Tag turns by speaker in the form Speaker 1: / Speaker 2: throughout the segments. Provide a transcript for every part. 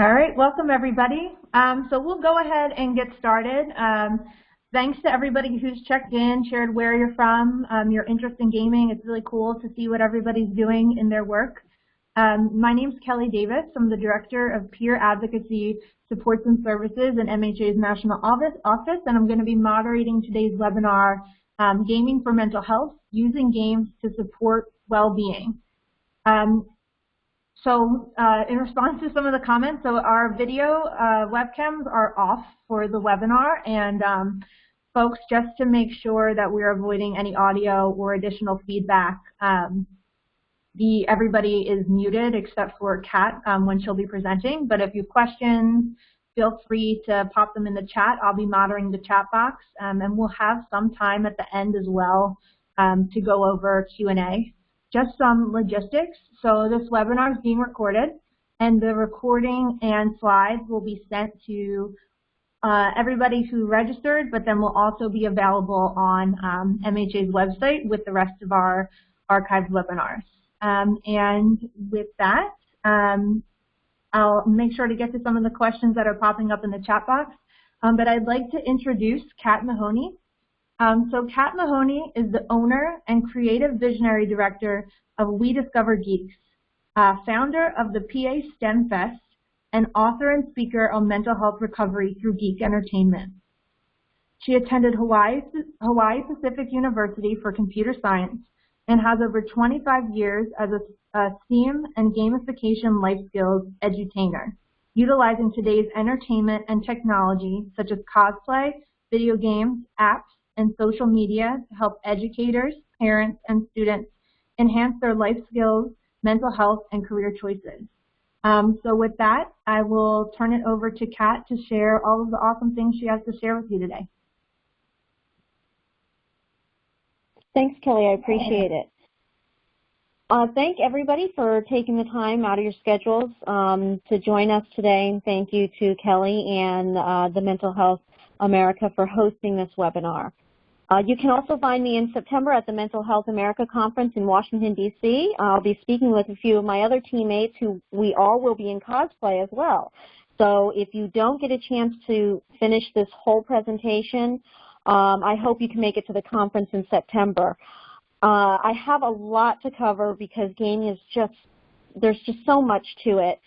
Speaker 1: All right, welcome everybody. So we'll go ahead and get started. Thanks to everybody who's checked in, shared where you're from, your interest in gaming. It's really cool to see what everybody's doing in their work. My name's Kelly Davis. I'm the Director of Peer Advocacy Supports and Services in MHA's National Office, and I'm going to be moderating today's webinar, Gaming for Mental Health, Using Games to Support Well-Being. In response to some of the comments, so our video webcams are off for the webinar, and folks, just to make sure that we're avoiding any audio or additional feedback, everybody is muted except for Kat when she'll be presenting. But if you have questions, feel free to pop them in the chat. I'll be monitoring the chat box, and we'll have some time at the end as well to go over Q&A. Just some logistics. So this webinar is being recorded, and the recording and slides will be sent to everybody who registered, but then will also be available on MHA's website with the rest of our archived webinars. And with that, I'll make sure to get to some of the questions that are popping up in the chat box. But I'd like to introduce Kat Mahoney. So Kat Mahoney is the owner and creative visionary director of We Discover Geeks, founder of the PA STEM Fest, and author and speaker on mental health recovery through geek entertainment. She attended Hawaii Pacific University for computer science and has over 25 years as a STEAM and gamification life skills edutainer, utilizing today's entertainment and technology such as cosplay, video games, apps, and social media to help educators, parents, and students enhance their life skills, mental health, and career choices. So with that, I will turn it over to Kat to share all of the awesome things she has to share with you today.
Speaker 2: Thanks, Kelly. I appreciate it. Thank everybody for taking the time out of your schedules to join us today. And thank you to Kelly and the Mental Health America for hosting this webinar. You can also find me in September at the Mental Health America Conference in Washington, D.C. I'll be speaking with a few of my other teammates who we all will be in cosplay as well. So if you don't get a chance to finish this whole presentation, I hope you can make it to the conference in September. I have a lot to cover because gaming is there's just so much to it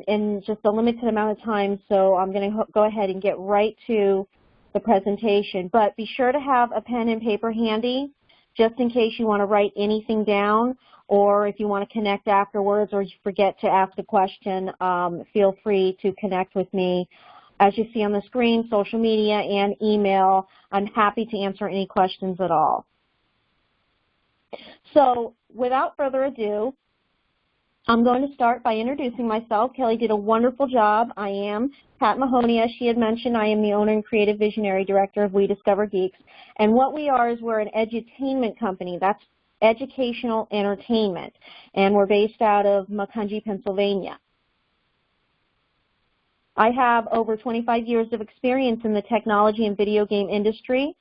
Speaker 2: in just a limited amount of time, so I'm going to go ahead and get right to the presentation. But be sure to have a pen and paper handy just in case you want to write anything down, or if you want to connect afterwards or you forget to ask a question, feel free to connect with me. As you see on the screen, social media and email, I'm happy to answer any questions at all. So without further ado, I'm going to start by introducing myself. Kelly did a wonderful job. I am Kat Mahoney. As she had mentioned, I am the owner and creative visionary director of We Discover Geeks. And what we are is we're an edutainment company. That's educational entertainment. And we're based out of Macungie, Pennsylvania. I have over 25 years of experience in the technology and video game industry,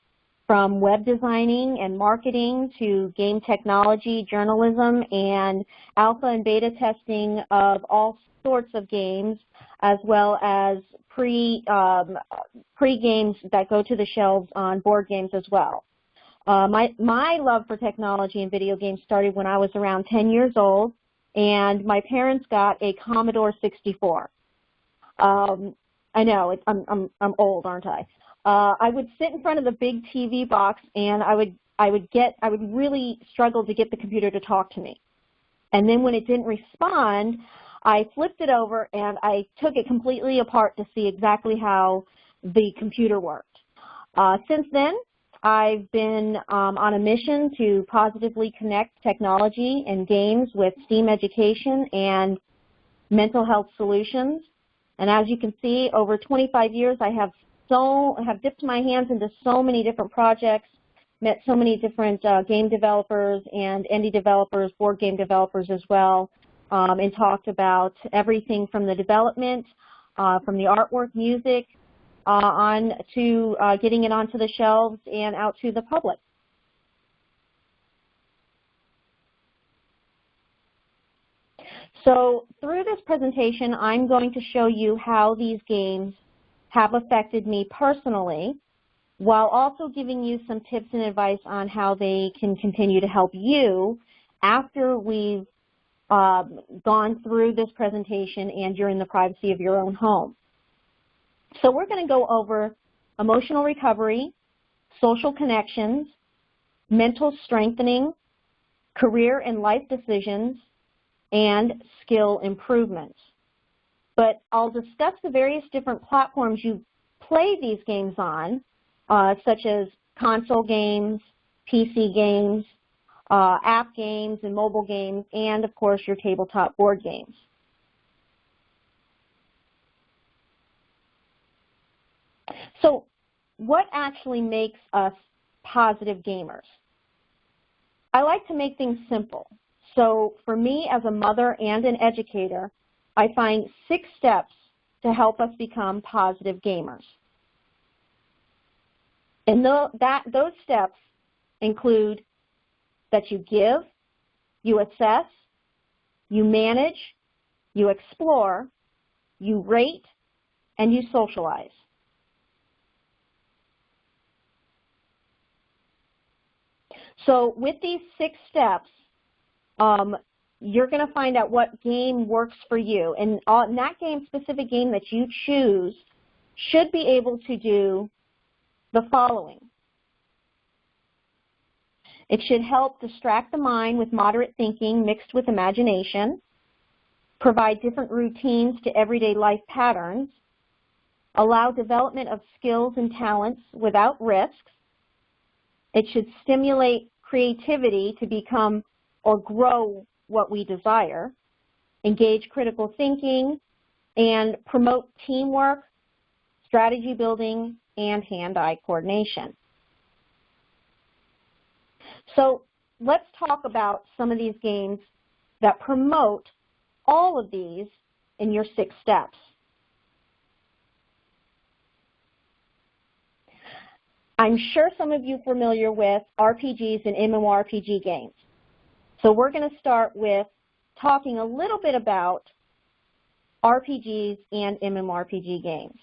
Speaker 2: from web designing and marketing to game technology, journalism, and alpha and beta testing of all sorts of games, as well as pre-games that go to the shelves on board games as well. My love for technology and video games started when I was around 10 years old, and my parents got a Commodore 64. I know, I'm old, aren't I? I would sit in front of the big TV box, and I would really struggle to get the computer to talk to me. And then when it didn't respond, I flipped it over and I took it completely apart to see exactly how the computer worked. Since then, I've been on a mission to positively connect technology and games with STEAM education and mental health solutions. And as you can see, over 25 years, I have dipped my hands into so many different projects, met so many different game developers and indie developers, board game developers as well, and talked about everything from the development, from the artwork, music, on to getting it onto the shelves and out to the public. So through this presentation, I'm going to show you how these games have affected me personally, while also giving you some tips and advice on how they can continue to help you after we've gone through this presentation and you're in the privacy of your own home. So we're going to go over emotional recovery, social connections, mental strengthening, career and life decisions, and skill improvements. But I'll discuss the various different platforms you play these games on, such as console games, PC games, app games and mobile games, and of course your tabletop board games. So what actually makes us positive gamers? I like to make things simple. So for me as a mother and an educator, I find 6 steps to help us become positive gamers. And those steps include that you give, you assess, you manage, you explore, you rate, and you socialize. So with these 6 steps, you're going to find out what game works for you. And that specific game that you choose should be able to do the following. It should help distract the mind with moderate thinking mixed with imagination, provide different routines to everyday life patterns, allow development of skills and talents without risks. It should stimulate creativity to become or grow what we desire, engage critical thinking, and promote teamwork, strategy building, and hand-eye coordination. So let's talk about some of these games that promote all of these in your 6 steps. I'm sure some of you are familiar with RPGs and MMORPG games. So we're going to start with talking a little bit about RPGs and MMORPG games.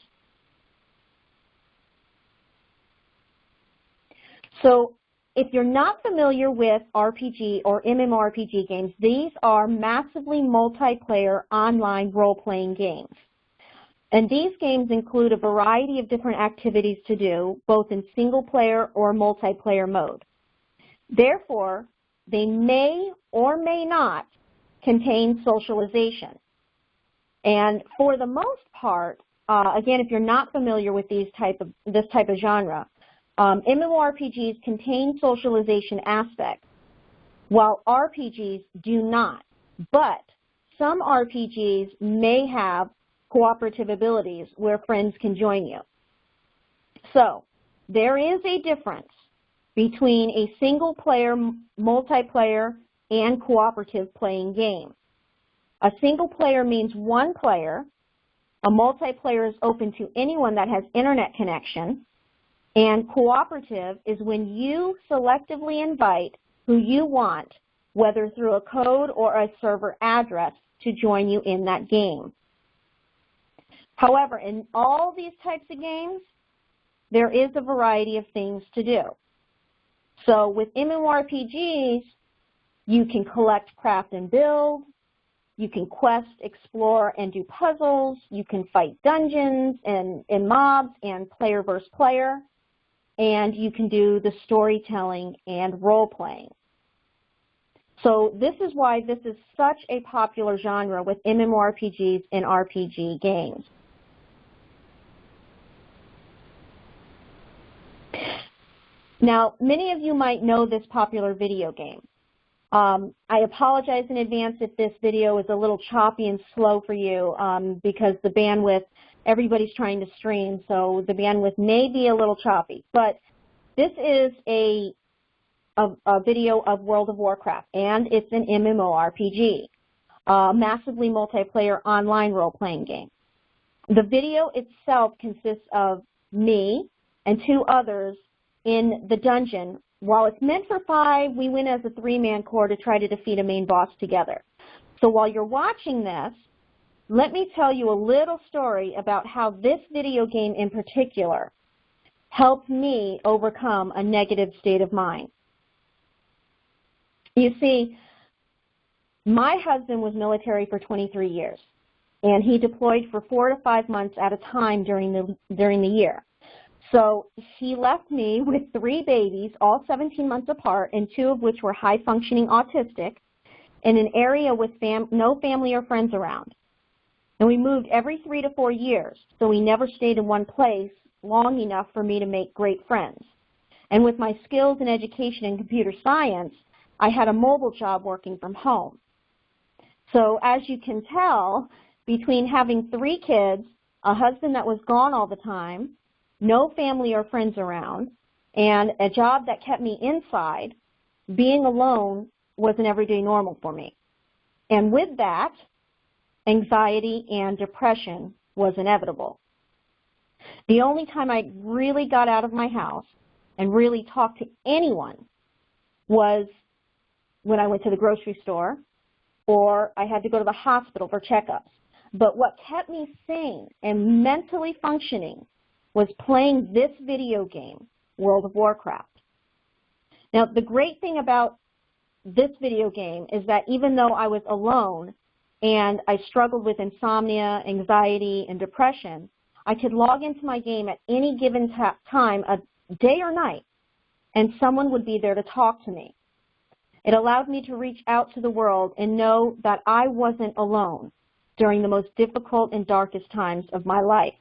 Speaker 2: So if you're not familiar with RPG or MMORPG games, these are massively multiplayer online role-playing games. And these games include a variety of different activities to do, both in single-player or multiplayer mode. Therefore, they may or may not contain socialization. And for the most part, again, if you're not familiar with this type of genre, MMORPGs contain socialization aspects, while RPGs do not. But some RPGs may have cooperative abilities where friends can join you. So there is a difference between a single-player, multiplayer, and cooperative playing game. A single player means one player. A multiplayer is open to anyone that has internet connection. And cooperative is when you selectively invite who you want, whether through a code or a server address, to join you in that game. However, in all these types of games, there is a variety of things to do. So with MMORPGs, you can collect, craft, and build. You can quest, explore, and do puzzles. You can fight dungeons and mobs and player versus player. And you can do the storytelling and role-playing. So this is why this is such a popular genre with MMORPGs and RPG games. Now, many of you might know this popular video game. I apologize in advance if this video is a little choppy and slow for you because the bandwidth, everybody's trying to stream, so the bandwidth may be a little choppy. But this is a video of World of Warcraft, and it's an MMORPG, massively multiplayer online role-playing game. The video itself consists of me and 2 others in the dungeon. While it's meant for 5, we went as a 3-man corps to try to defeat a main boss together. So while you're watching this, let me tell you a little story about how this video game in particular helped me overcome a negative state of mind. You see, my husband was military for 23 years, and he deployed for 4 to 5 months at a time during the year. So he left me with 3 babies, all 17 months apart, and 2 of which were high-functioning autistic, in an area with no family or friends around. And we moved every 3 to 4 years, so we never stayed in one place long enough for me to make great friends. And with my skills in education and computer science, I had a mobile job working from home. So as you can tell, between having 3 kids, a husband that was gone all the time, no family or friends around, and a job that kept me inside, being alone was an everyday normal for me. And with that, anxiety and depression was inevitable. The only time I really got out of my house and really talked to anyone was when I went to the grocery store or I had to go to the hospital for checkups. But what kept me sane and mentally functioning was playing this video game, World of Warcraft. Now, the great thing about this video game is that even though I was alone and I struggled with insomnia, anxiety, and depression, I could log into my game at any given time, a day or night, and someone would be there to talk to me. It allowed me to reach out to the world and know that I wasn't alone during the most difficult and darkest times of my life.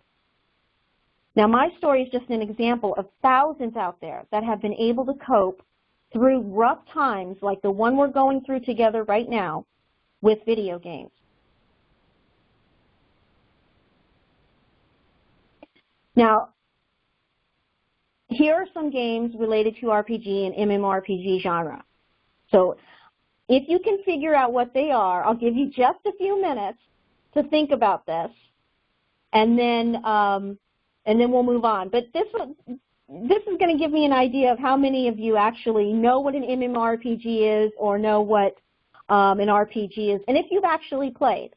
Speaker 2: Now, my story is just an example of thousands out there that have been able to cope through rough times like the one we're going through together right now with video games. Now, here are some games related to RPG and MMORPG genre. So if you can figure out what they are, I'll give you just a few minutes to think about this, and then we'll move on. But this is going to give me an idea of how many of you actually know what an MMORPG is or know what an RPG is, and if you've actually played.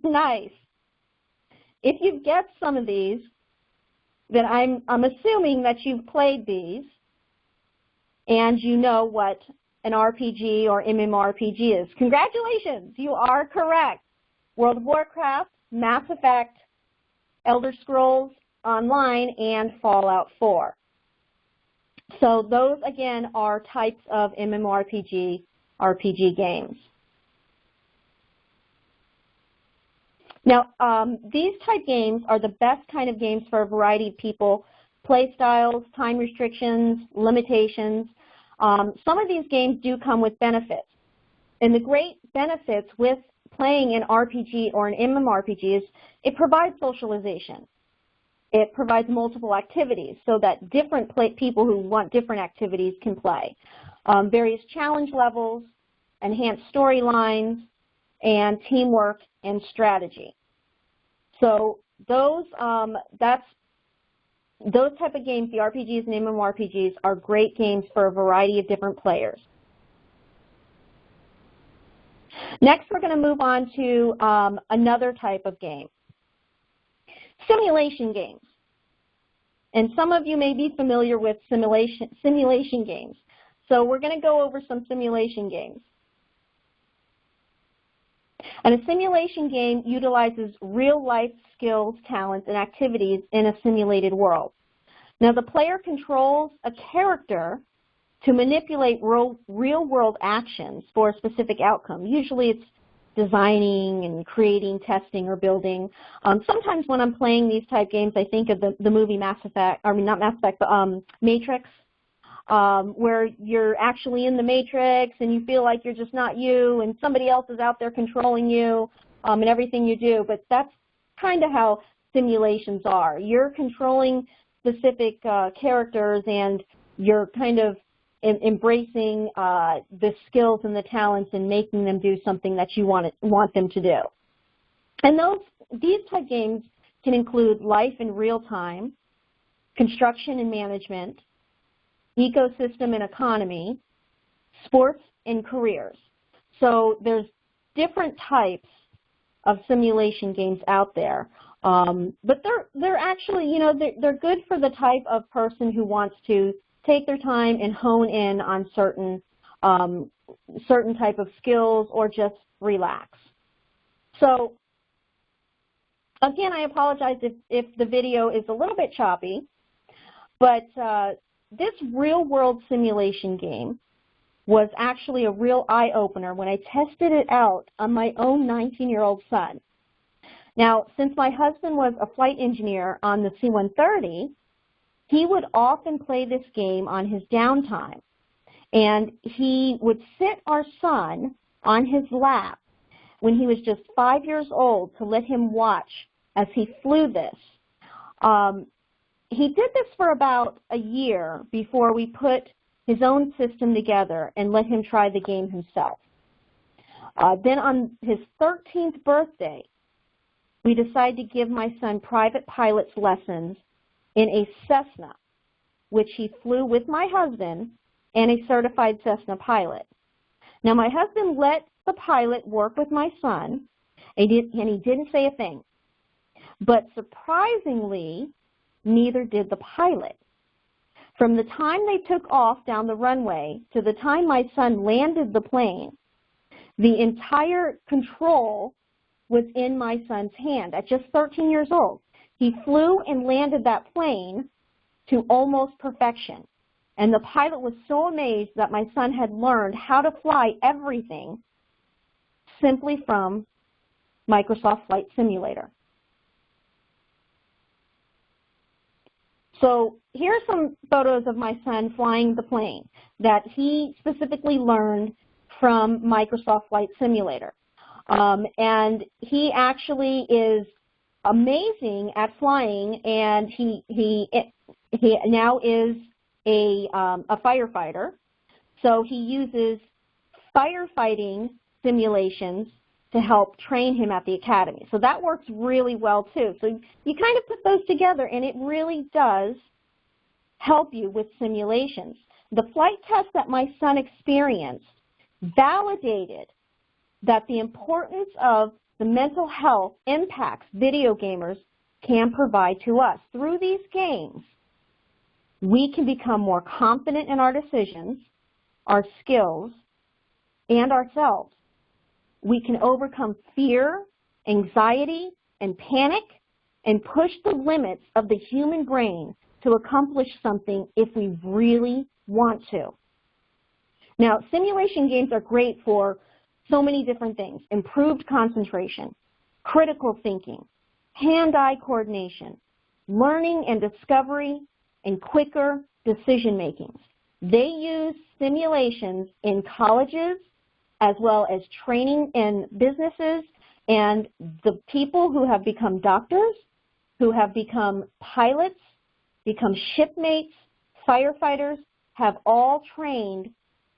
Speaker 2: Nice. If you've guessed some of these, then I'm assuming that you've played these and you know what an RPG or MMORPG is. Congratulations, you are correct. World of Warcraft, Mass Effect, Elder Scrolls Online, and Fallout 4. So those, again, are types of MMORPG RPG games. Now, these type games are the best kind of games for a variety of people, play styles, time restrictions, limitations. Some of these games do come with benefits. And the great benefits with playing an RPG or an MMORPG is it provides socialization. It provides multiple activities so that different people who want different activities can play. Various challenge levels, enhanced storylines, and teamwork and strategy. So those type of games, the RPGs and MMORPGs, are great games for a variety of different players. Next, we're going to move on to another type of game, simulation games. And some of you may be familiar with simulation games. So we're going to go over some simulation games. And a simulation game utilizes real-life skills, talents, and activities in a simulated world. Now, the player controls a character to manipulate real-world actions for a specific outcome. Usually it's designing and creating, testing, or building. Sometimes when I'm playing these type games, I think of the movie Mass Effect, I mean not Mass Effect, but Matrix, where you're actually in the Matrix and you feel like you're just not you and somebody else is out there controlling you and everything you do. But that's kind of how simulations are. You're controlling specific characters and you're kind of embracing the skills and the talents and making them do something that you want them to do. And these type games can include life in real time, construction and management, ecosystem and economy, sports and careers. So there's different types of simulation games out there. But they're actually, you know, they're good for the type of person who wants to take their time and hone in on certain type of skills or just relax. So again, I apologize if the video is a little bit choppy, but this real-world simulation game was actually a real eye-opener when I tested it out on my own 19-year-old son. Now, since my husband was a flight engineer on the C-130, he would often play this game on his downtime. And he would sit our son on his lap when he was just 5 years old to let him watch as he flew this. He did this for about a year before we put his own system together and let him try the game himself. Then on his 13th birthday, we decided to give my son private pilot's lessons in a Cessna, which he flew with my husband and a certified Cessna pilot. Now, my husband let the pilot work with my son, and he didn't say a thing. But surprisingly, neither did the pilot. From the time they took off down the runway to the time my son landed the plane, the entire control was in my son's hand at just 13 years old. He flew and landed that plane to almost perfection. And the pilot was so amazed that my son had learned how to fly everything simply from Microsoft Flight Simulator. So here are some photos of my son flying the plane that he specifically learned from Microsoft Flight Simulator. And he actually is amazing at flying, and he now is a firefighter. So he uses firefighting simulations to help train him at the academy. So that works really well too. So you kind of put those together, and it really does help you with simulations. The flight test that my son experienced validated that the importance of the mental health impacts video gamers can provide to us. Through these games, we can become more confident in our decisions, our skills, and ourselves. We can overcome fear, anxiety, and panic, and push the limits of the human brain to accomplish something if we really want to. Now, simulation games are great for so many different things: improved concentration, critical thinking, hand-eye coordination, learning and discovery, and quicker decision-making. They use simulations in colleges as well as training in businesses, and the people who have become doctors, who have become pilots, become shipmates, firefighters, have all trained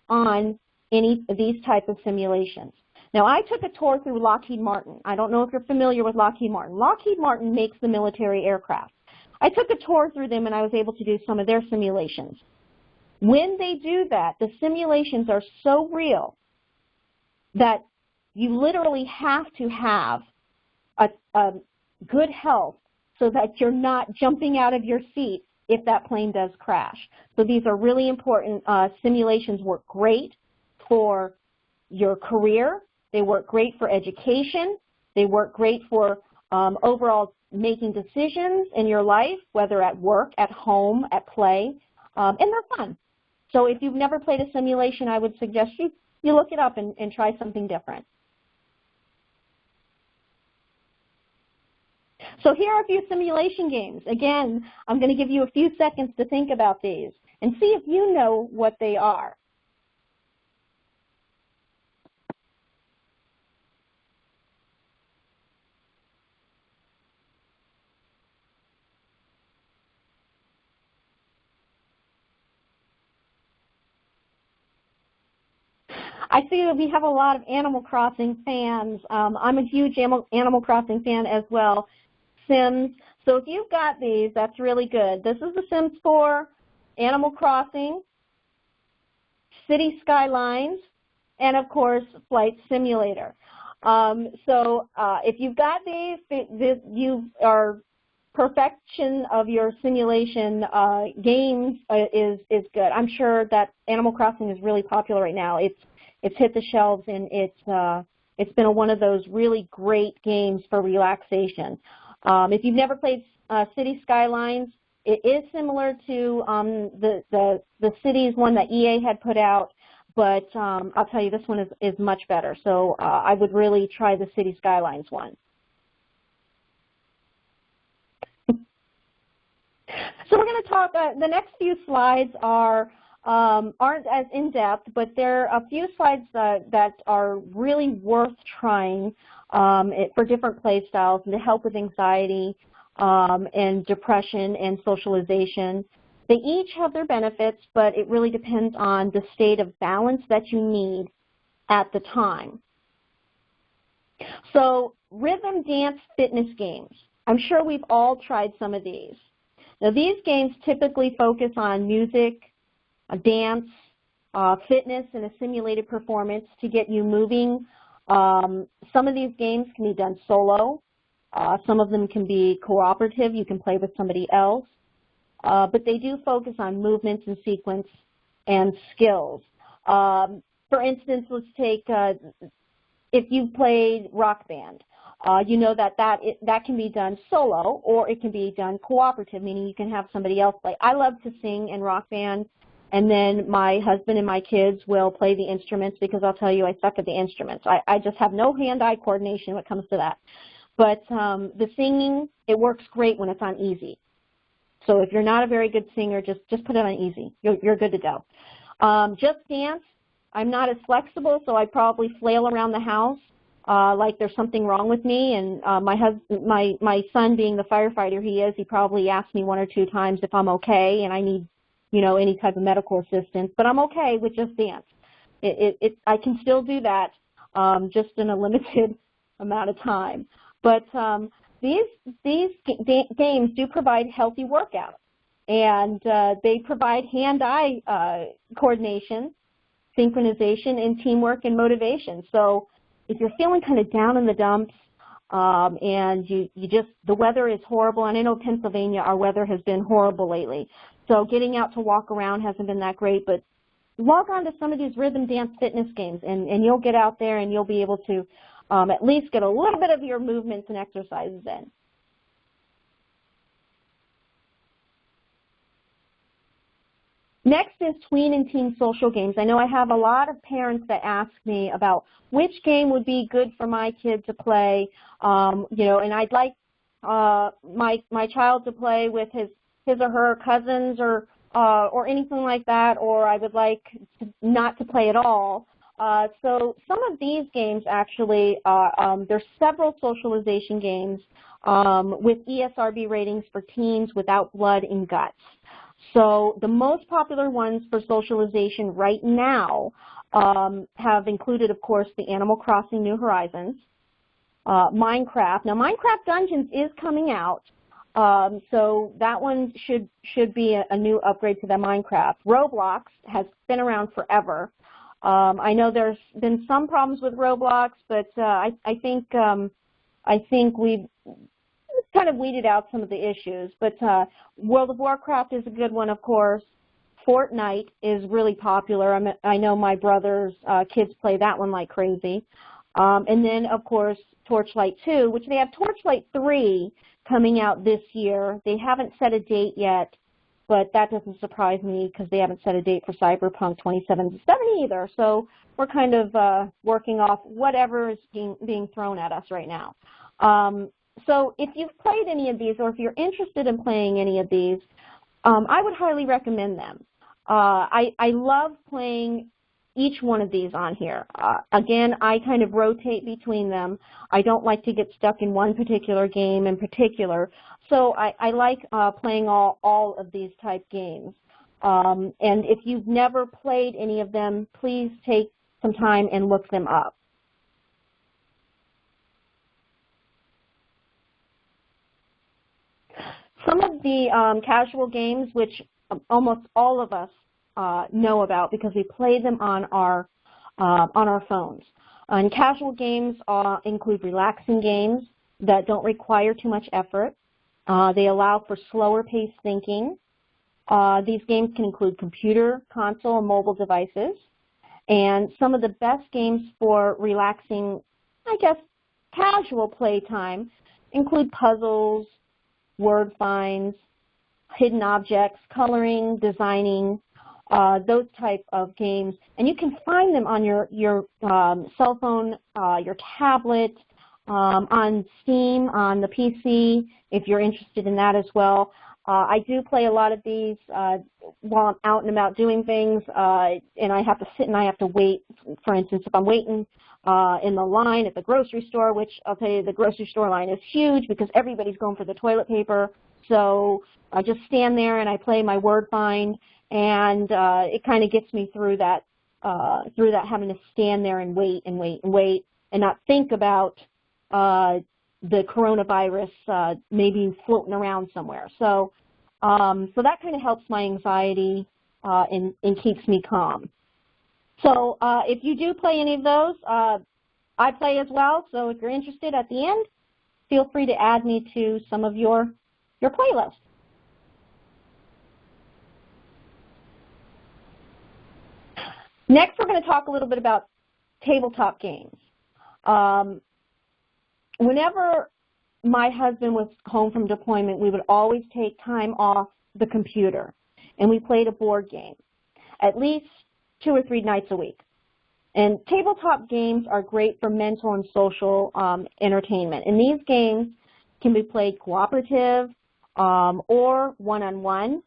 Speaker 2: on any of these type of simulations. Now, I took a tour through Lockheed Martin. I don't know if you're familiar with Lockheed Martin. Lockheed Martin makes the military aircraft. I took a tour through them, and I was able to do some of their simulations. When they do that, the simulations are so real that you literally have to have a good health so that you're not jumping out of your seat if that plane does crash. So these are really important. Simulations work great for your career. They work great for education. They work great for overall making decisions in your life, whether at work, at home, at play, and they're fun. So if you've never played a simulation, I would suggest you look it up and try something different. So here are a few simulation games. Again, I'm going to give you a few seconds to think about these and see if you know what they are. I see that we have a lot of Animal Crossing fans. I'm a huge Animal Crossing fan as well. Sims. So if you've got these, that's really good. This is the Sims 4. Animal Crossing, City Skylines, and of course, Flight Simulator. If you've got these, you are perfection of your simulation games is good. I'm sure that Animal Crossing is really popular right now. It's hit the shelves, and it's been one of those really great games for relaxation. If you've never played City Skylines, it is similar to the cities one that EA had put out, but I'll tell you, this one is much better. So I would really try the City Skylines one. So we're going to talk, the next few slides aren't as in-depth, but there are a few slides that are really worth trying for different play styles and to help with anxiety and depression and socialization. They each have their benefits, but it really depends on the state of balance that you need at the time. So rhythm dance fitness games. I'm sure we've all tried some of these. Now, these games typically focus on music, dance, fitness, and a simulated performance to get you moving. Some of these games can be done solo. Some of them can be cooperative. You can play with somebody else. But they do focus on movements and sequence and skills. For instance, let's take if you played Rock Band. You know that can be done solo, or it can be done cooperative, meaning you can have somebody else play. I love to sing in Rock Band, and then my husband and my kids will play the instruments, because I'll tell you, I suck at the instruments. I just have no hand-eye coordination when it comes to that. But the singing, it works great when it's on easy. So if you're not a very good singer, just put it on easy. You're good to go. Just Dance, I'm not as flexible, so I probably flail around the house like there's something wrong with me. And my son, being the firefighter he is, he probably asked me 1 or 2 times if I'm okay and I need, any type of medical assistance. But I'm okay with Just Dance. I can still do that just in a limited amount of time. But these games do provide healthy workouts, and they provide hand-eye coordination, synchronization, and teamwork and motivation. So if you're feeling kind of down in the dumps and the weather is horrible, and I know Pennsylvania, our weather has been horrible lately, so getting out to walk around hasn't been that great, but log on to some of these rhythm dance fitness games, and you'll get out there and you'll be able to at least get a little bit of your movements and exercises in. Next is tween and teen social games. I know I have a lot of parents that ask me about which game would be good for my kid to play, and I'd like my child to play with his or her cousins or anything like that, or I would like not to play at all. So some of these games actually, there's several socialization games with ESRB ratings for teens without blood and guts. So the most popular ones for socialization right now have included, of course, the Animal Crossing New Horizons, Minecraft. Now, Minecraft Dungeons is coming out, so that one should be a new upgrade to the Minecraft. Roblox has been around forever. I know there's been some problems with Roblox, but I think we've kind of weeded out some of the issues. But World of Warcraft is a good one, of course. Fortnite is really popular. I know my brother's kids play that one like crazy. And then, of course, Torchlight 2, which they have Torchlight 3 coming out this year. They haven't set a date yet, but that doesn't surprise me because they haven't set a date for Cyberpunk 2077 either. So we're kind of working off whatever is being thrown at us right now. So if you've played any of these, or if you're interested in playing any of these, I would highly recommend them. I love playing each one of these on here. Again, I kind of rotate between them. I don't like to get stuck in one particular game in particular. So I like playing all of these type games. And if you've never played any of them, please take some time and look them up. Some of the casual games, which almost all of us know about because we play them on our phones. And casual games include relaxing games that don't require too much effort. They allow for slower paced thinking. These games can include computer, console, and mobile devices. And some of the best games for relaxing, I guess, casual playtime include puzzles, word finds, hidden objects, coloring, designing, those type of games. And you can find them on your cell phone, your tablet, on Steam, on the PC, if you're interested in that as well. I do play a lot of these while I'm out and about doing things, and I have to sit and I have to wait. For instance, if I'm waiting in the line at the grocery store, which I'll tell you the grocery store line is huge because everybody's going for the toilet paper. So I just stand there and I play my word find, and it kind of gets me through that having to stand there and wait and wait and wait and not think about the coronavirus maybe floating around somewhere. So so that kind of helps my anxiety and keeps me calm. So if you do play any of those, I play as well. So if you're interested at the end, feel free to add me to some of your playlist. Next, we're going to talk a little bit about tabletop games. Whenever my husband was home from deployment, we would always take time off the computer, and we played a board game, at least 2 or 3 nights a week. And tabletop games are great for mental and social entertainment. And these games can be played cooperative or one-on-one,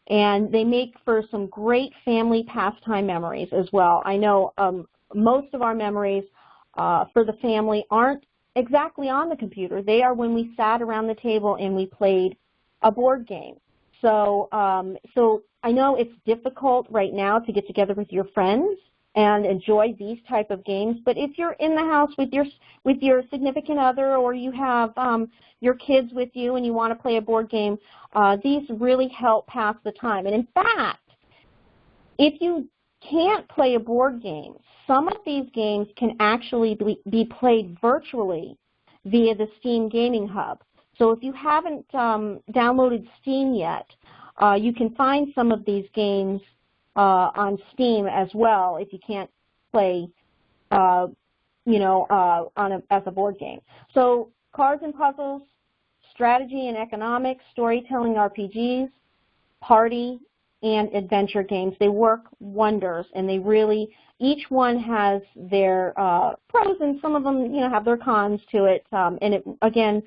Speaker 2: and they make for some great family pastime memories as well. I know most of our memories for the family aren't exactly on the computer. They are when we sat around the table and we played a board game. So so I know it's difficult right now to get together with your friends and enjoy these type of games, but if you're in the house with your significant other, or you have your kids with you and you want to play a board game, these really help pass the time. And in fact, if you can't play a board game, some of these games can actually be played virtually via the Steam Gaming Hub. So if you haven't downloaded Steam yet, you can find some of these games on Steam as well if you can't play, as a board game. So cards and puzzles, strategy and economics, storytelling RPGs, party, and adventure games. They work wonders, and they really, each one has their pros, and some of them, have their cons to it. And it, again,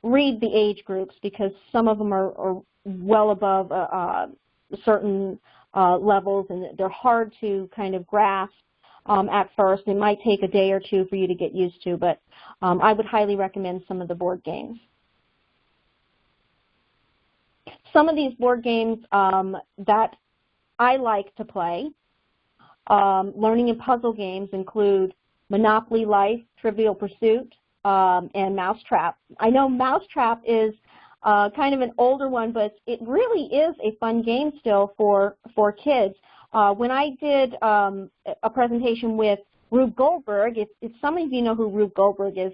Speaker 2: read the age groups, because some of them are well above certain levels, and they're hard to kind of grasp at first. It might take a day or two for you to get used to, but I would highly recommend some of the board games. Some of these board games that I like to play, learning and puzzle games, include Monopoly Life, Trivial Pursuit, and Mousetrap. I know Mousetrap is kind of an older one, but it really is a fun game still for kids. When I did a presentation with Rube Goldberg, if some of you know who Rube Goldberg is,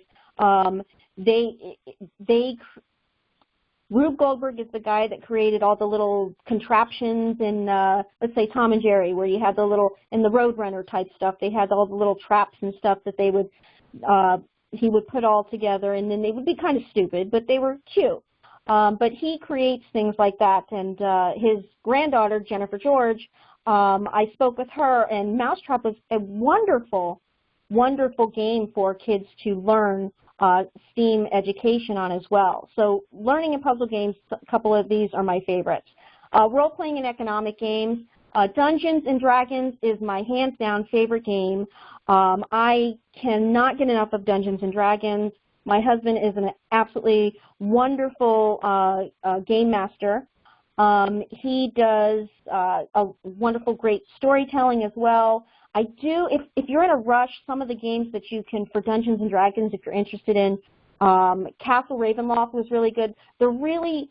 Speaker 2: Rube Goldberg is the guy that created all the little contraptions in, let's say, Tom and Jerry, where you had the little, in the Roadrunner type stuff, they had all the little traps and stuff that they would, he would put all together, and then they would be kind of stupid, but they were cute. But he creates things like that, and his granddaughter, Jennifer George, I spoke with her, and Mousetrap was a wonderful, wonderful game for kids to learn STEAM education on as well. So learning and puzzle games, a couple of these are my favorites. Role-playing and economic games. Dungeons and Dragons is my hands-down favorite game. I cannot get enough of Dungeons and Dragons. My husband is an absolutely wonderful game master. He does a wonderful, great storytelling as well. I do, if you're in a rush, some of the games that you can, for Dungeons and Dragons, if you're interested in, Castle Ravenloft was really good. They're really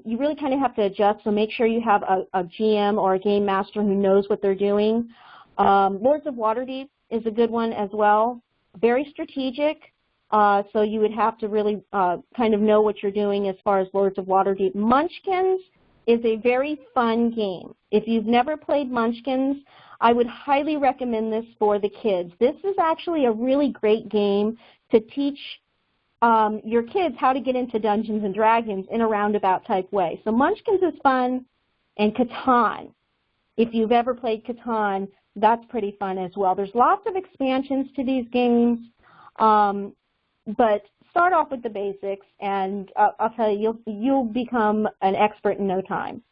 Speaker 2: you really kind of have to adjust, so make sure you have a GM or a game master who knows what they're doing. Lords of Waterdeep is a good one as well. Very strategic, so you would have to really kind of know what you're doing as far as Lords of Waterdeep. Munchkins is a very fun game. If you've never played Munchkins, I would highly recommend this for the kids. This is actually a really great game to teach your kids how to get into Dungeons and Dragons in a roundabout type way. So Munchkins is fun, and Catan. If you've ever played Catan, that's pretty fun as well. There's lots of expansions to these games, but start off with the basics, and I'll tell you, you'll become an expert in no time.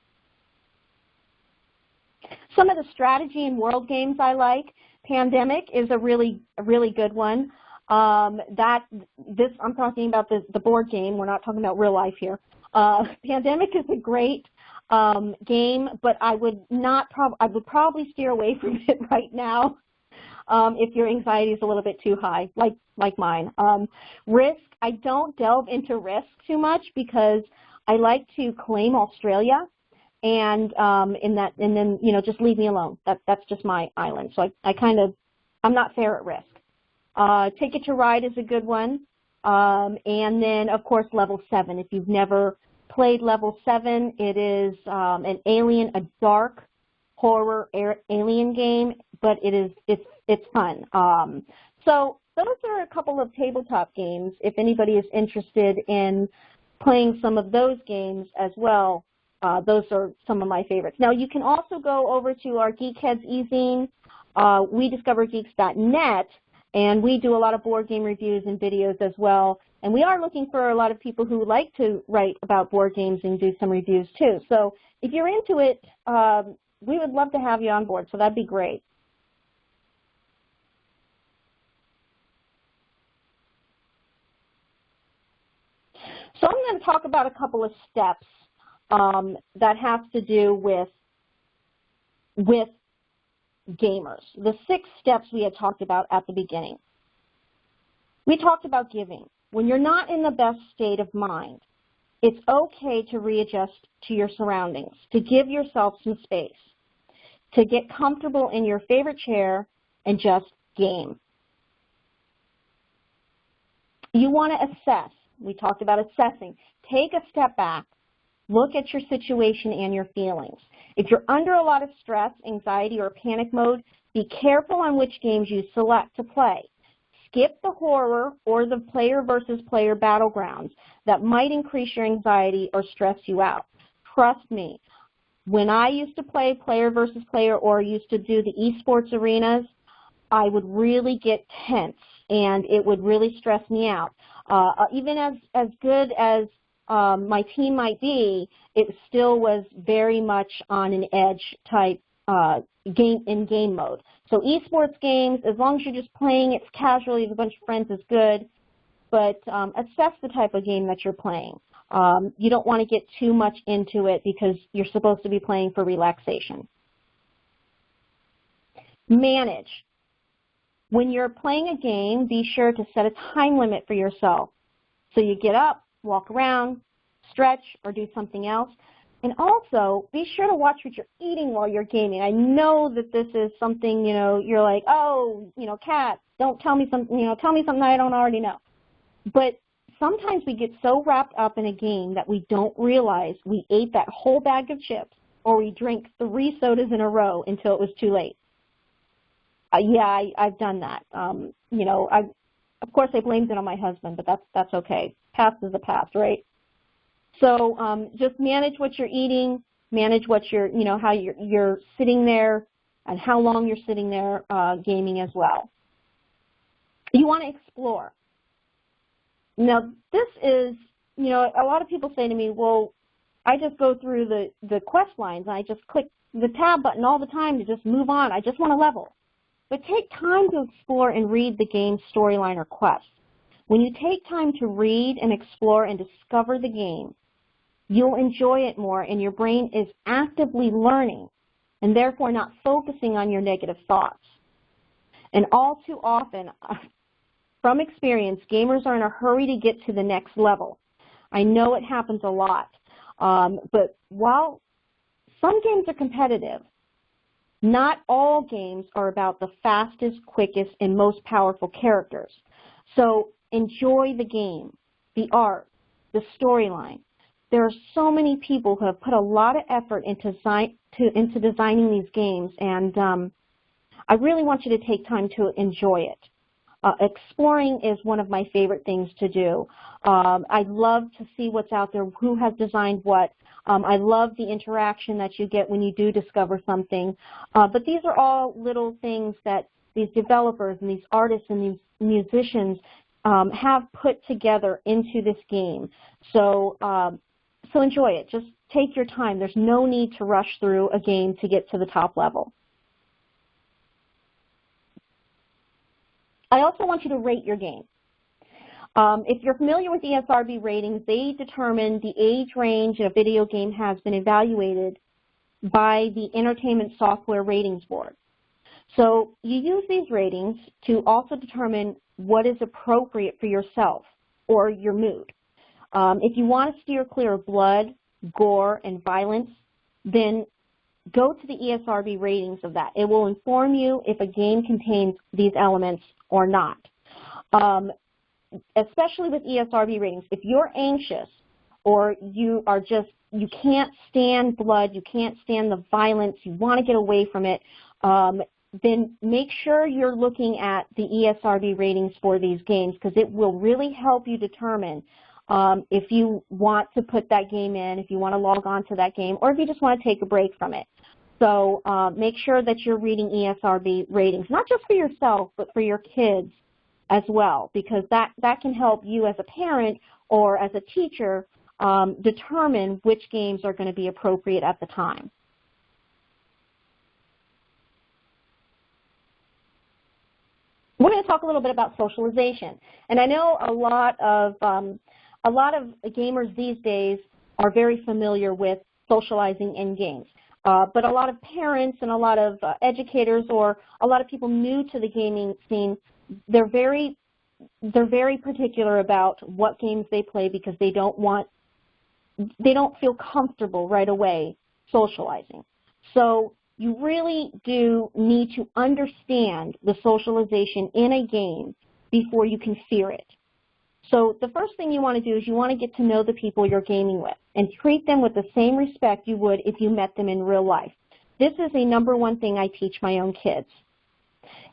Speaker 2: Some of the strategy and world games I like. Pandemic is a really good one. I'm talking about the board game. We're not talking about real life here. Pandemic is a great game, but I would probably steer away from it right now if your anxiety is a little bit too high, like mine. Risk, I don't delve into Risk too much because I like to claim Australia, and then just leave me alone. That's just my island. So I'm not fair at Risk. Take It to Ride is a good one, and then of course Level 7. If you've never played Level 7, it is a dark horror alien game, but it's fun. So those are a couple of tabletop games. If anybody is interested in playing some of those games as well, those are some of my favorites. Now you can also go over to our Geekheads e-zine, WeDiscoverGeeks.net, and we do a lot of board game reviews and videos as well. And we are looking for a lot of people who like to write about board games and do some reviews too. So if you're into it, we would love to have you on board, so that'd be great. So I'm going to talk about a couple of steps that have to do with gamers. The 6 steps we had talked about at the beginning. We talked about giving. When you're not in the best state of mind, it's okay to readjust to your surroundings, to give yourself some space, to get comfortable in your favorite chair and just game. You want to assess. We talked about assessing. Take a step back. Look at your situation and your feelings. If you're under a lot of stress, anxiety, or panic mode, be careful on which games you select to play. Skip the horror or the player versus player battlegrounds that might increase your anxiety or stress you out. Trust me, when I used to play player versus player or used to do the esports arenas, I would really get tense and it would really stress me out. Even as good as my team might be, it still was very much on an edge type game mode. So esports games, as long as you're just playing it casually with a bunch of friends is good, but assess the type of game that you're playing. You don't want to get too much into it because you're supposed to be playing for relaxation. Manage. When you're playing a game, be sure to set a time limit for yourself. So you get up, walk around, stretch, or do something else. And also, be sure to watch what you're eating while you're gaming. I know that this is something, you're like, oh, Kat, don't tell me something, tell me something I don't already know. But sometimes we get so wrapped up in a game that we don't realize we ate that whole bag of chips or we drank 3 sodas in a row until it was too late. Yeah, I've done that. Of course, I blamed it on my husband, but that's okay. Past is the past, right? So just manage what you're eating, manage what how you're sitting there, and how long you're sitting there gaming as well. You want to explore. Now, this is, a lot of people say to me, well, I just go through the quest lines, and I just click the tab button all the time to just move on. I just want to level. But take time to explore and read the game's storyline or quest. When you take time to read and explore and discover the game, you'll enjoy it more, and your brain is actively learning and therefore not focusing on your negative thoughts. And all too often, from experience, gamers are in a hurry to get to the next level. I know it happens a lot. But while some games are competitive, not all games are about the fastest, quickest, and most powerful characters. So enjoy the game, the art, the storyline. There are so many people who have put a lot of effort into designing these games, and I really want you to take time to enjoy it. Exploring is one of my favorite things to do. I love to see what's out there, who has designed what. I love the interaction that you get when you do discover something. But these are all little things that these developers and these artists and these musicians have put together into this game. So enjoy it. Just take your time. There's no need to rush through a game to get to the top level. I also want you to rate your game. If you're familiar with ESRB ratings, they determine the age range a video game has been evaluated by the Entertainment Software Ratings Board. So you use these ratings to also determine what is appropriate for yourself or your mood. If you want to steer clear of blood, gore, and violence, then go to the ESRB ratings of that. It will inform you if a game contains these elements or not. Especially with ESRB ratings, if you're anxious or you can't stand blood, you can't stand the violence, you want to get away from it, then make sure you're looking at the ESRB ratings for these games, because it will really help you determine if you want to put that game in, if you want to log on to that game, or if you just want to take a break from it. So make sure that you're reading ESRB ratings, not just for yourself, but for your kids as well, because that can help you as a parent or as a teacher determine which games are going to be appropriate at the time. We're going to talk a little bit about socialization, and I know a lot of gamers these days are very familiar with socializing in games, but a lot of parents and a lot of educators or a lot of people new to the gaming scene, they're very particular about what games they play, because they don't feel comfortable right away socializing. So you really do need to understand the socialization in a game before you can fear it. So the first thing you want to do is you want to get to know the people you're gaming with and treat them with the same respect you would if you met them in real life. This is a #1 thing I teach my own kids.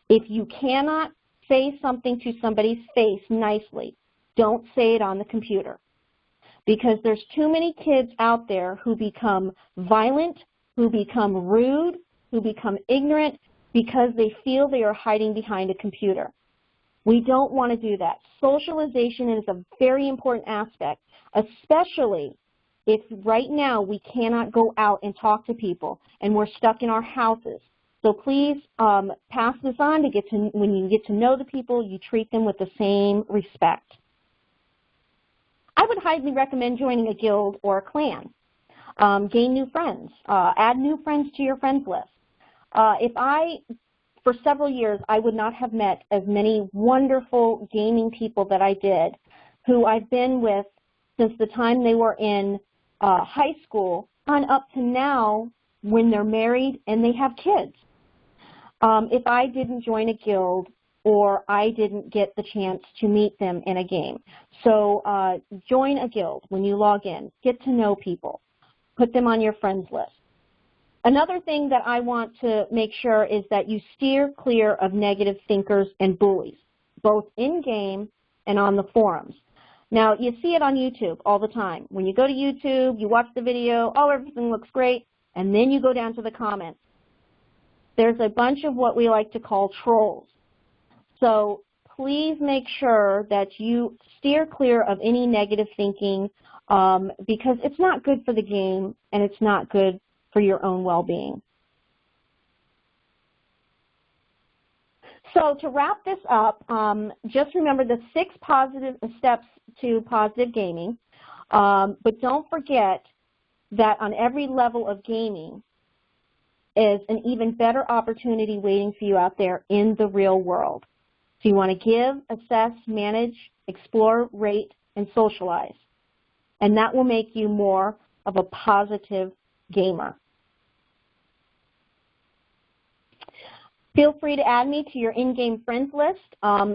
Speaker 2: If you cannot say something to somebody's face nicely, don't say it on the computer, because there's too many kids out there who become violent, who become rude, who become ignorant because they feel they are hiding behind a computer. We don't want to do that. Socialization is a very important aspect, especially if right now we cannot go out and talk to people and we're stuck in our houses. So please pass this on to when you get to know the people, you treat them with the same respect. I would highly recommend joining a guild or a clan. Gain new friends. Add new friends to your friends list. For several years, I would not have met as many wonderful gaming people that I did, who I've been with since the time they were in high school on up to now when they're married and they have kids. If I didn't join a guild or I didn't get the chance to meet them in a game. So join a guild when you log in. Get to know people. Put them on your friends list. Another thing that I want to make sure is that you steer clear of negative thinkers and bullies, both in-game and on the forums. Now, you see it on YouTube all the time. When you go to YouTube, you watch the video, oh, everything looks great, and then you go down to the comments. There's a bunch of what we like to call trolls. So please make sure that you steer clear of any negative thinking, because it's not good for the game and it's not good for your own well-being. So to wrap this up, just remember the 6 positive steps to positive gaming, but don't forget that on every level of gaming is an even better opportunity waiting for you out there in the real world. So you want to give, assess, manage, explore, rate, and socialize. And that will make you more of a positive gamer. Feel free to add me to your in-game friends list.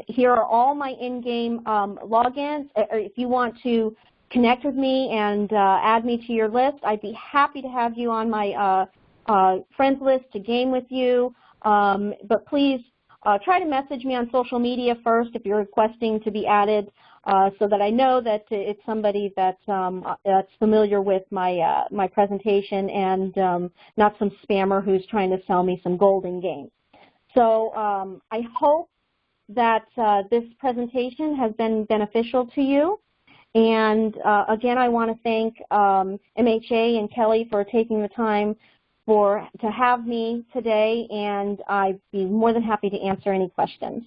Speaker 2: Here are all my in-game logins. If you want to connect with me and add me to your list, I'd be happy to have you on my friends list to game with you. But please try to message me on social media first if you're requesting to be added, so that I know that it's somebody that's familiar with my presentation and not some spammer who's trying to sell me some gold in game. So I hope that this presentation has been beneficial to you. And again, I want to thank MHA and Kelly for taking the time to have me today, and I'd be more than happy to answer any questions.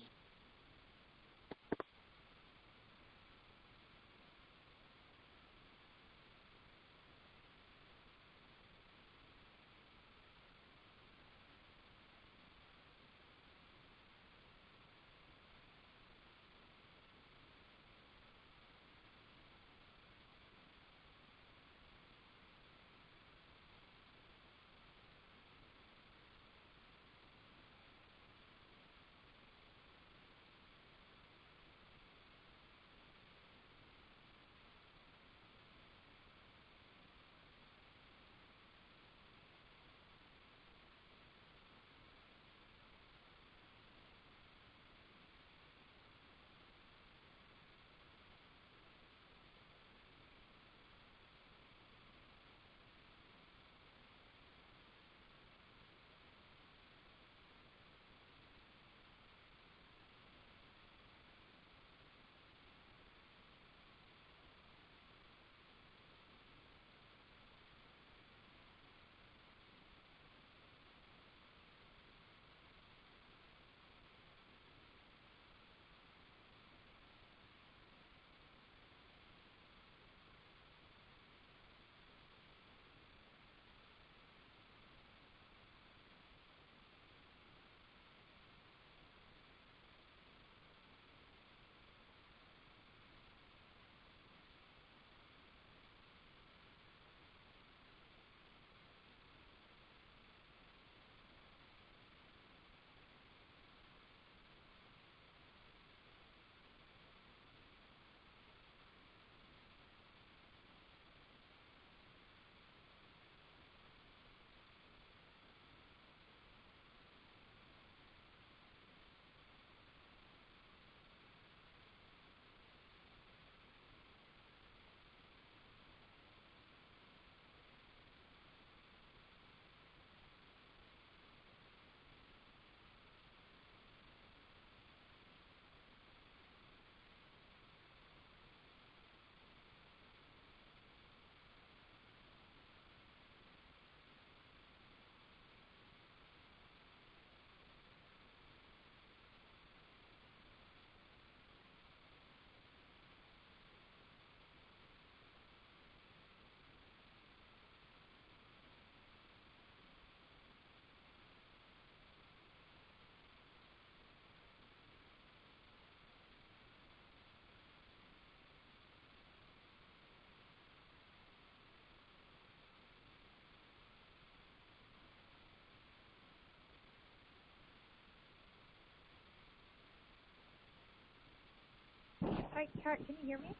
Speaker 1: Hi, Kat, can you hear me?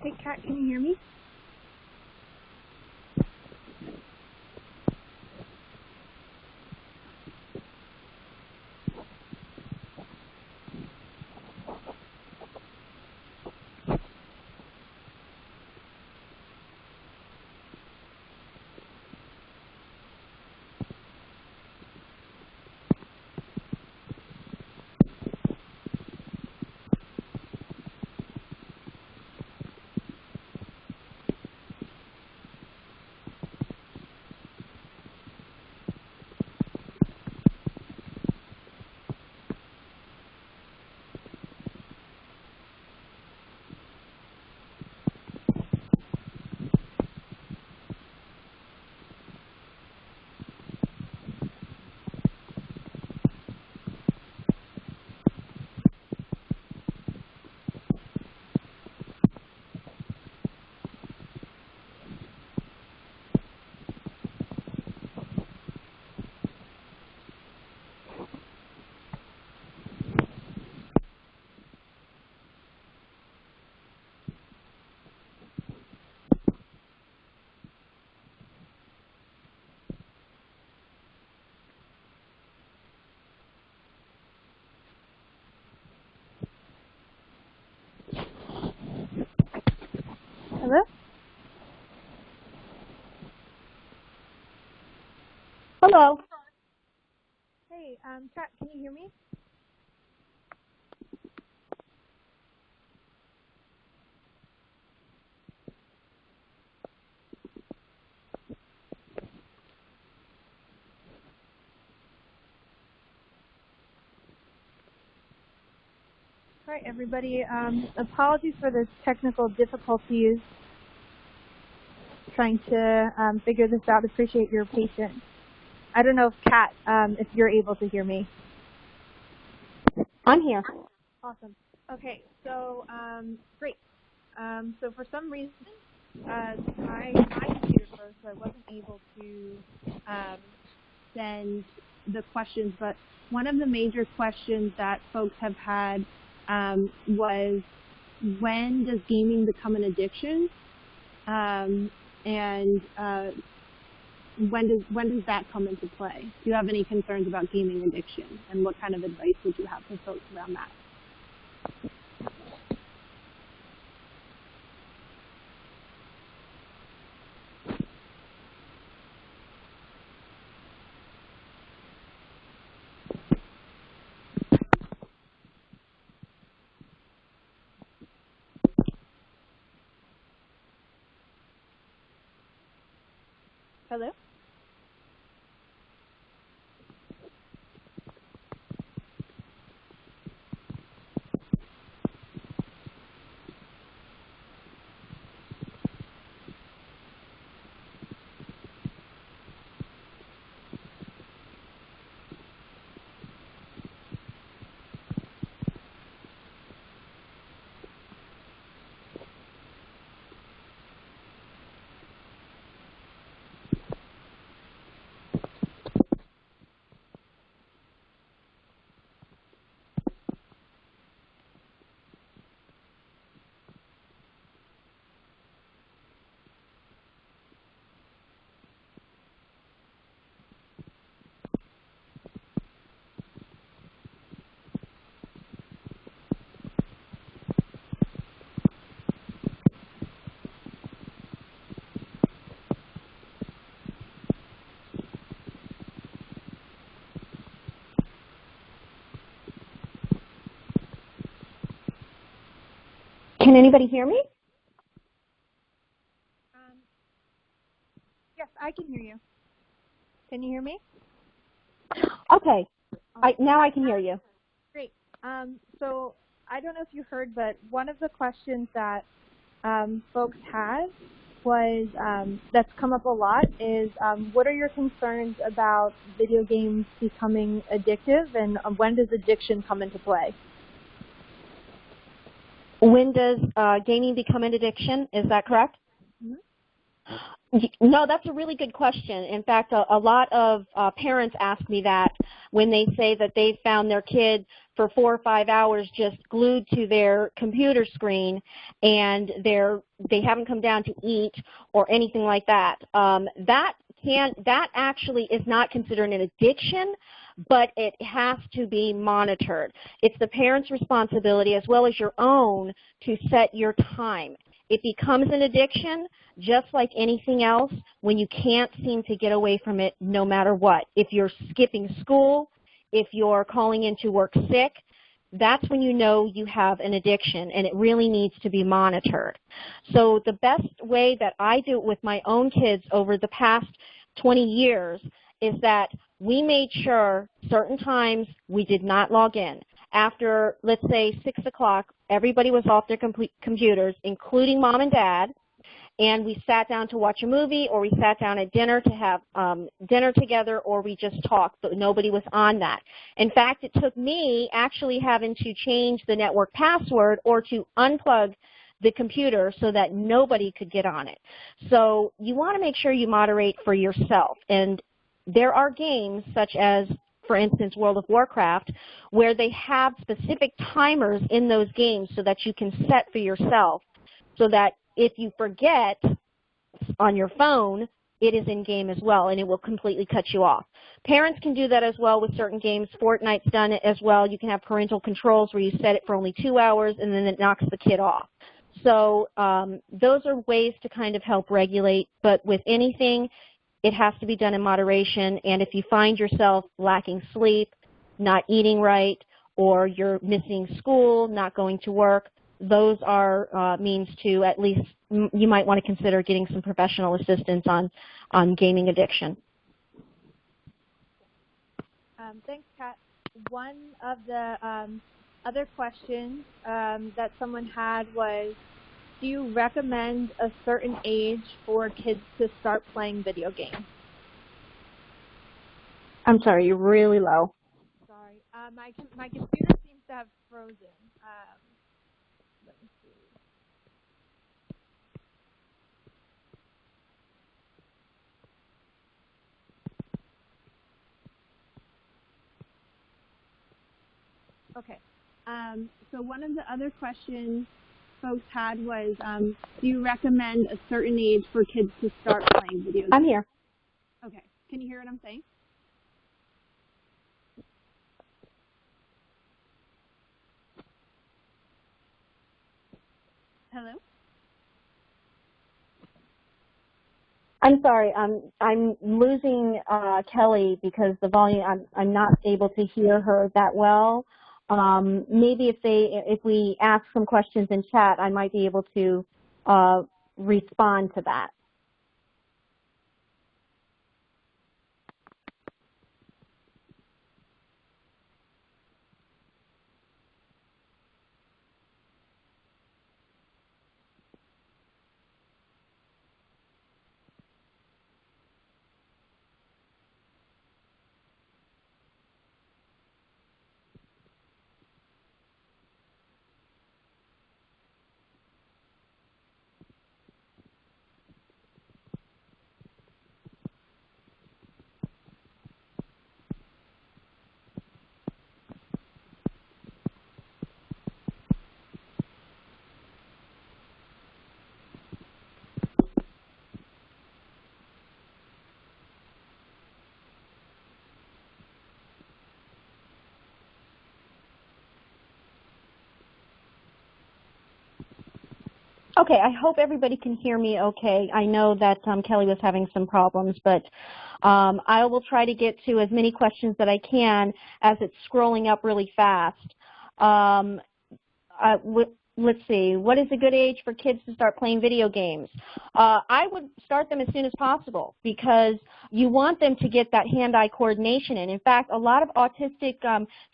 Speaker 1: Hey, Kat, can you hear me?
Speaker 2: Hello.
Speaker 1: Hey, Kat, can you hear me? All right, everybody. Apologies for the technical difficulties trying to figure this out. Appreciate your patience. I don't know if Kat, if you're able to hear me.
Speaker 2: I'm here.
Speaker 1: Awesome. Okay, so great. So for some reason, my computer froze, so I wasn't able to send the questions. But one of the major questions that folks have had was, when does gaming become an addiction? And when does that come into play? Do you have any concerns about gaming addiction, and what kind of advice would you have for folks around that? Hello?
Speaker 2: Can anybody hear me?
Speaker 1: Yes, I can hear you. Can you hear me?
Speaker 2: Okay. Now I can hear you.
Speaker 1: Great. So I don't know if you heard, but one of the questions that folks had was, that's come up a lot, is what are your concerns about video games becoming addictive, and when does addiction come into play?
Speaker 2: When does gaming become an addiction? Is that correct? Mm-hmm. No, that's a really good question. In fact, a lot of parents ask me that when they say that they found their kid for 4 or 5 hours just glued to their computer screen, and they haven't come down to eat or anything like that. That actually is not considered an addiction, but it has to be monitored. It's the parent's responsibility as well as your own to set your time. It becomes an addiction just like anything else when you can't seem to get away from it no matter what. If you're skipping school, if you're calling into work sick, that's when you know you have an addiction, and it really needs to be monitored. So the best way that I do it with my own kids over the past 20 years is that we made sure certain times we did not log in. After, let's say, 6 o'clock, everybody was off their computers, including mom and dad, and we sat down to watch a movie, or we sat down at dinner to have dinner together, or we just talked, but nobody was on that. In fact, it took me actually having to change the network password or to unplug the computer so that nobody could get on it. So you want to make sure you moderate for yourself. And there are games such as, for instance, World of Warcraft, where they have specific timers in those games so that you can set for yourself, so that if you forget on your phone, it is in-game as well, and it will completely cut you off. Parents can do that as well with certain games. Fortnite's done it as well. You can have parental controls where you set it for only 2 hours, and then it knocks the kid off. So those are ways to kind of help regulate, but with anything, it has to be done in moderation, and if you find yourself lacking sleep, not eating right, or you're missing school, not going to work, those are means to at least you might want to consider getting some professional assistance on gaming addiction.
Speaker 1: Thanks, Kat. One of the other questions that someone had was, do you recommend a certain age for kids to start playing video games?
Speaker 2: I'm sorry, you're really low.
Speaker 1: Sorry, my computer seems to have frozen. Let me see. Okay. So one of the other questions folks had was, do you recommend a certain age for kids to start playing video games?
Speaker 2: I'm here.
Speaker 1: Okay. Can you hear what I'm saying? Hello?
Speaker 2: I'm sorry, I'm losing Kelly because the volume, I'm not able to hear her that well. Maybe if we ask some questions in chat, I might be able to respond to that. Okay, I hope everybody can hear me okay. I know that Kelly was having some problems, but I will try to get to as many questions that I can as it's scrolling up really fast. Let's see, what is a good age for kids to start playing video games? I would start them as soon as possible because you want them to get that hand-eye coordination in. In fact, a lot of autistic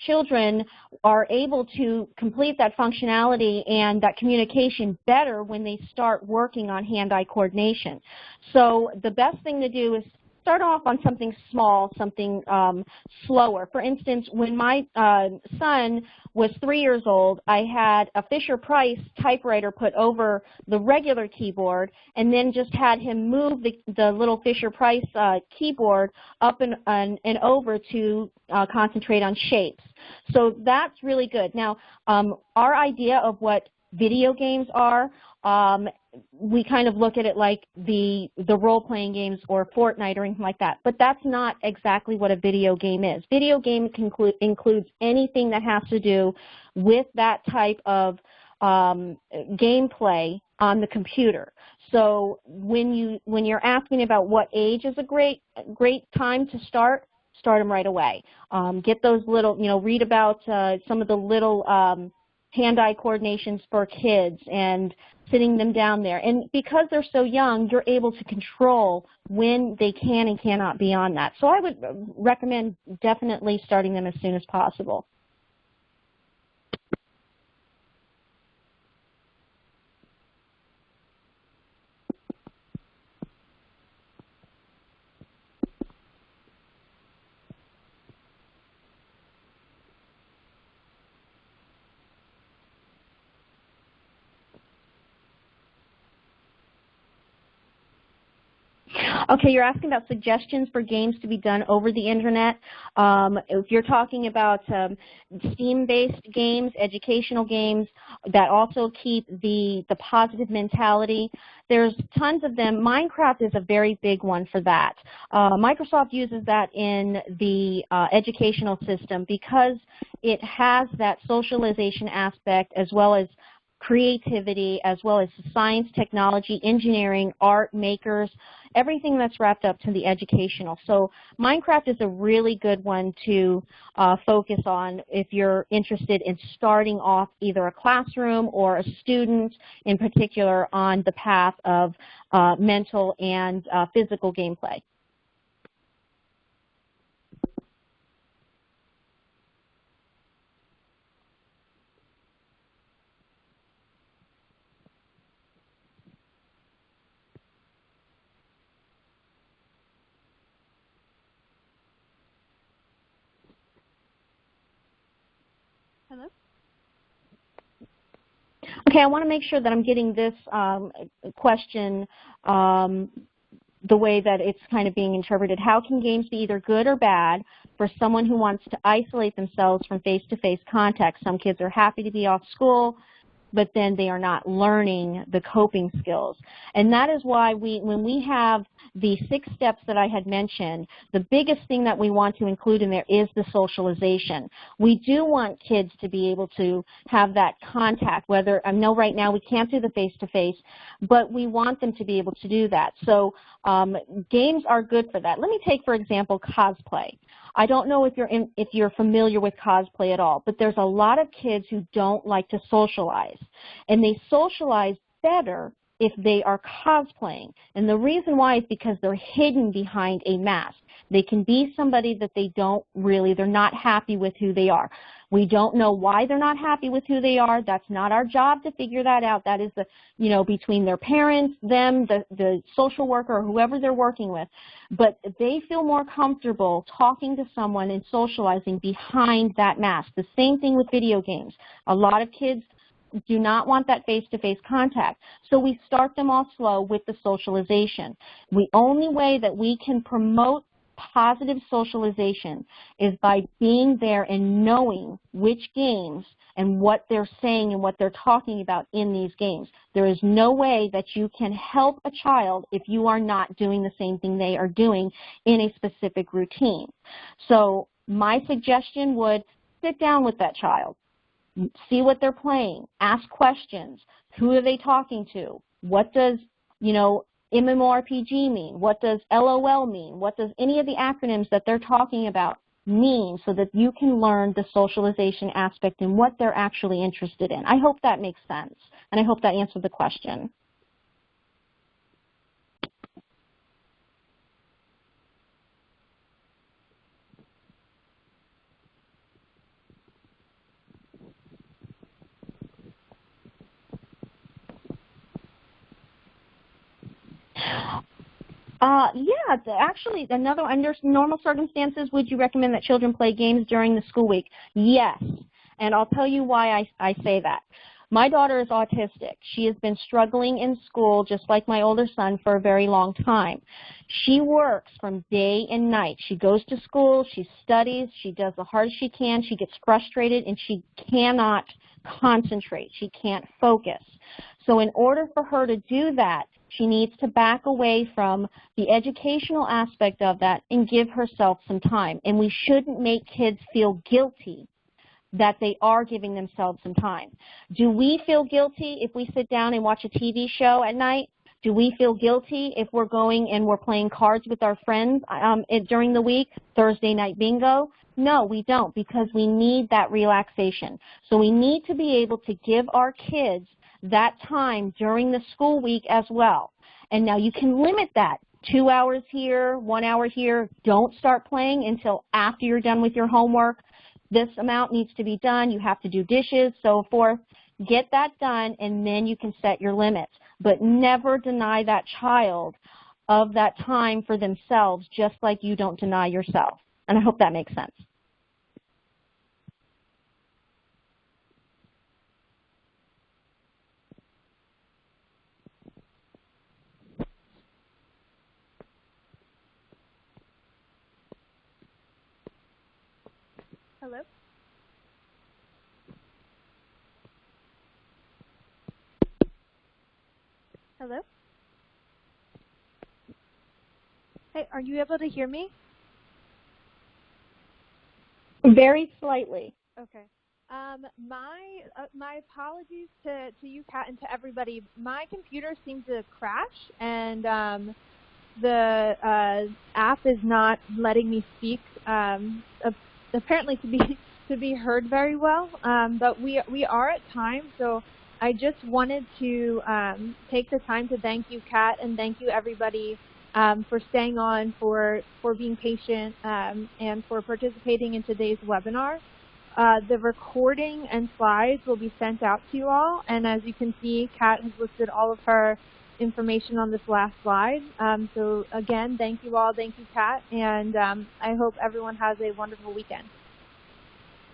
Speaker 2: children are able to complete that functionality and that communication better when they start working on hand-eye coordination. So the best thing to do is start off on something small, something slower. For instance, when my son was 3 years old, I had a Fisher-Price typewriter put over the regular keyboard and then just had him move the little Fisher-Price keyboard up and over to concentrate on shapes. So that's really good. Now, our idea of what video games are, we kind of look at it like the role-playing games or Fortnite or anything like that, but that's not exactly what a video game is. Video game includes anything that has to do with that type of gameplay on the computer. So when you're asking about what age is a great time to start them right away. Get those little, read about some of the little hand-eye coordinations for kids and sitting them down there. And because they're so young, you're able to control when they can and cannot be on that. So I would recommend definitely starting them as soon as possible. Okay, you're asking about suggestions for games to be done over the internet. If you're talking about STEAM-based games, educational games that also keep the positive mentality, there's tons of them. Minecraft is a very big one for that. Microsoft uses that in the educational system because it has that socialization aspect as well as creativity, as well as science, technology, engineering, art, makers, everything that's wrapped up to the educational. So Minecraft is a really good one to focus on if you're interested in starting off either a classroom or a student in particular on the path of mental and physical gameplay.
Speaker 1: Hello?
Speaker 2: Okay, I want to make sure that I'm getting this question the way that it's kind of being interpreted. How can games be either good or bad for someone who wants to isolate themselves from face-to-face contact? Some kids are happy to be off school, but then they are not learning the coping skills. And that is why when we have the 6 steps that I had mentioned, the biggest thing that we want to include in there is the socialization. We do want kids to be able to have that contact, whether, I know right now we can't do the face-to-face, but we want them to be able to do that. So games are good for that. Let me take, for example, cosplay. I don't know if you're familiar with cosplay at all, but there's a lot of kids who don't like to socialize, and they socialize better if they are cosplaying. And the reason why is because they're hidden behind a mask. They can be somebody that they're not happy with who they are. We don't know why they're not happy with who they are. That's not our job to figure that out. That is between their parents, them, the social worker, or whoever they're working with. But they feel more comfortable talking to someone and socializing behind that mask. The same thing with video games. A lot of kids do not want that face-to-face contact. So we start them off slow with the socialization. The only way that we can promote positive socialization is by being there and knowing which games and what they're saying and what they're talking about in these games. There is no way that you can help a child if you are not doing the same thing they are doing in a specific routine. So my suggestion would sit down with that child, see what they're playing, ask questions. Who are they talking to? What does, MMORPG mean? What does LOL mean? What does any of the acronyms that they're talking about mean, so that you can learn the socialization aspect and what they're actually interested in? I hope that makes sense, and I hope that answered the question. Yeah, actually, under normal circumstances, would you recommend that children play games during the school week? Yes, and I'll tell you why I say that. My daughter is autistic. She has been struggling in school, just like my older son, for a very long time. She works from day and night. She goes to school, she studies, she does the hardest she can, she gets frustrated, and she cannot concentrate. She can't focus. So in order for her to do that, she needs to back away from the educational aspect of that and give herself some time. And we shouldn't make kids feel guilty that they are giving themselves some time. Do we feel guilty if we sit down and watch a TV show at night? Do we feel guilty if we're going and we're playing cards with our friends during the week, Thursday night bingo? No, we don't, because we need that relaxation. So we need to be able to give our kids that time during the school week as well. And now you can limit that. 2 hours here, 1 hour here. Don't start playing until after you're done with your homework. This amount needs to be done. You have to do dishes, so forth. Get that done, and then you can set your limits. But never deny that child of that time for themselves, just like you don't deny yourself. And I hope that makes sense.
Speaker 1: Hello? Hello? Hey, are you able to hear me?
Speaker 2: Very slightly.
Speaker 1: Okay. My apologies to you, Kat, and to everybody. My computer seemed to crash, and the app is not letting me speak. Apparently to be heard very well. But we are at time, so I just wanted to take the time to thank you, Kat, and thank you everybody for staying on, for being patient, and for participating in today's webinar. The recording and slides will be sent out to you all, and as you can see, Kat has listed all of her information on this last slide. So again, thank you all, thank you, Kat, and I hope everyone has a wonderful weekend.